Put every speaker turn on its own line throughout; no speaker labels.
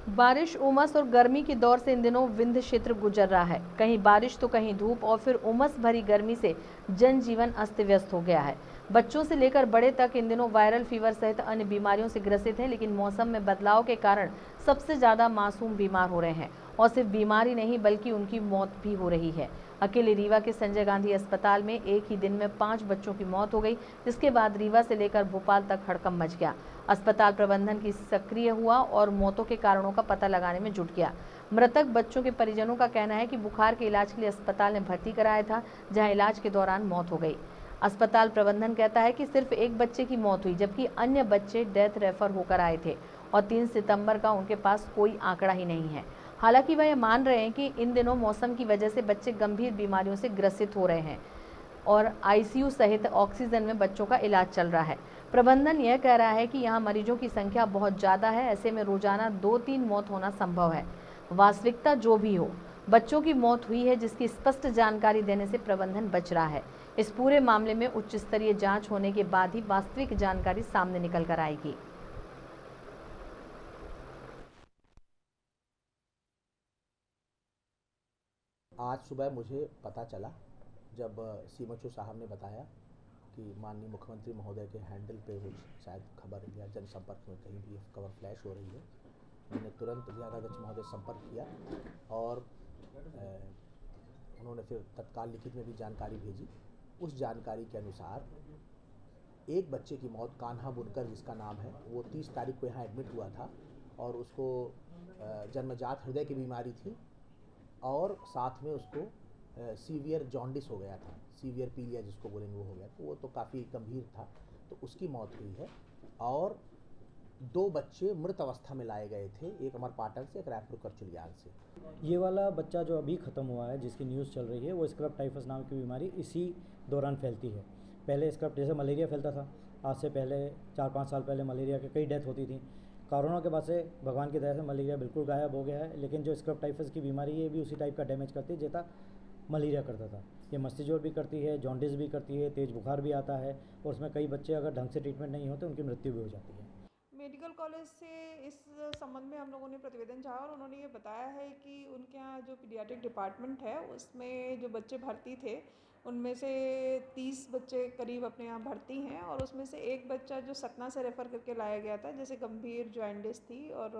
बारिश, उमस और गर्मी के दौर से इन दिनों विंध्य क्षेत्र गुजर रहा है। कहीं बारिश तो कहीं धूप और फिर उमस भरी गर्मी से जनजीवन अस्त व्यस्त हो गया है। बच्चों से लेकर बड़े तक इन दिनों वायरल फीवर सहित अन्य बीमारियों से ग्रसित हैं, लेकिन मौसम में बदलाव के कारण सबसे ज्यादा मासूम बीमार हो रहे हैं और सिर्फ बीमारी नहीं बल्कि उनकी मौत भी हो रही है। अकेले रीवा के संजय गांधी अस्पताल में एक ही दिन में 5 बच्चों की मौत हो गई, जिसके बाद रीवा से लेकर भोपाल तक हड़कंप मच गया। अस्पताल प्रबंधन की सक्रिय हुआ और मौतों के कारणों का पता लगाने में जुट गया। मृतक बच्चों के परिजनों का कहना है कि बुखार के इलाज के लिए अस्पताल में भर्ती कराया था, जहां इलाज के दौरान मौत हो गई। अस्पताल प्रबंधन कहता है कि सिर्फ एक बच्चे की मौत हुई, जबकि अन्य बच्चे डेथ रेफर होकर आए थे और 3 सितंबर का उनके पास कोई आंकड़ा ही नहीं है। हालांकि वह यह मान रहे हैं कि इन दिनों मौसम की वजह से बच्चे गंभीर बीमारियों से ग्रसित हो रहे हैं और आईसीयू सहित ऑक्सीजन में बच्चों का इलाज चल रहा है। प्रबंधन यह कह रहा है कि यहाँ मरीजों की संख्या बहुत ज़्यादा है, ऐसे में रोजाना 2-3 मौत होना संभव है। वास्तविकता जो भी हो, बच्चों की मौत हुई है, जिसकी स्पष्ट जानकारी देने से प्रबंधन बच रहा है। इस पूरे मामले में उच्च स्तरीय जांच होने के बाद ही वास्तविक जानकारी सामने निकल कर आएगी।
आज सुबह मुझे पता चला जब सीएमएचओ साहब ने बताया कि माननीय मुख्यमंत्री महोदय के हैंडल पे कुछ शायद खबर या जनसंपर्क में कहीं भी खबर फ्लैश हो रही है। मैंने तुरंत जिलाध्यक्ष महोदय संपर्क किया और उन्होंने फिर तत्काल लिखित में भी जानकारी भेजी। उस जानकारी के अनुसार एक बच्चे की मौत, कान्हा बुनकर जिसका नाम है, वो 30 तारीख को यहाँ एडमिट हुआ था और उसको जन्मजात हृदय की बीमारी थी और साथ में उसको सीवियर जॉन्डिस हो गया था, सीवियर पीलिया जिसको बोलेंगे वो हो गया, तो वो तो काफ़ी गंभीर था, तो उसकी मौत हुई है। और 2 बच्चे मृत अवस्था में लाए गए थे, एक अमरपाटन से, एक रायपुर करचुलियान से।
ये वाला बच्चा जो अभी ख़त्म हुआ है, जिसकी न्यूज़ चल रही है, वो स्क्रब टाइफस नाम की बीमारी इसी दौरान फैलती है। पहले स्क्रब जैसे मलेरिया फैलता था, आज से पहले 4-5 साल पहले मलेरिया के कई डेथ होती थी। कोरोना के बाद से भगवान की दया से मलेरिया बिल्कुल गायब हो गया है, लेकिन जो स्क्रब टाइफस की बीमारी है, ये भी उसी टाइप का डैमेज करती है जैसा मलेरिया करता था। ये मस्तिष्क भी करती है, जॉन्डिस भी करती है, तेज़ बुखार भी आता है और उसमें कई बच्चे अगर ढंग से ट्रीटमेंट नहीं होते उनकी मृत्यु भी हो जाती है।
मेडिकल कॉलेज से इस संबंध में हम लोगों ने प्रतिवेदन चाहा और उन्होंने ये बताया है कि उनके यहाँ जो पीडियाट्रिक डिपार्टमेंट है उसमें जो बच्चे भर्ती थे उनमें से 30 बच्चे करीब अपने यहाँ भर्ती हैं और उसमें से एक बच्चा जो सतना से रेफ़र करके लाया गया था, जैसे गंभीर जॉन्डिस थी और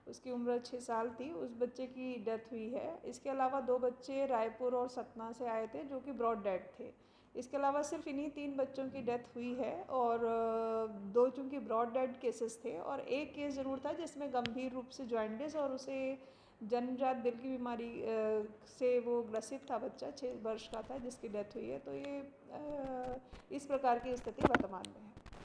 उसकी उम्र 6 साल थी, उस बच्चे की डेथ हुई है। इसके अलावा 2 बच्चे रायपुर और सतना से आए थे जो कि ब्रॉड डेड थे। इसके अलावा सिर्फ इन्हीं 3 बच्चों की डेथ हुई है और 2 चूँकि ब्रॉड डेड केसेस थे और एक केस ज़रूर था जिसमें गंभीर रूप से जॉन्डिस और उसे जन्मजात दिल की बीमारी से वो ग्रसित था, बच्चा 6 वर्ष का था जिसकी डेथ हुई है। तो ये इस प्रकार की स्थिति वर्तमान में है।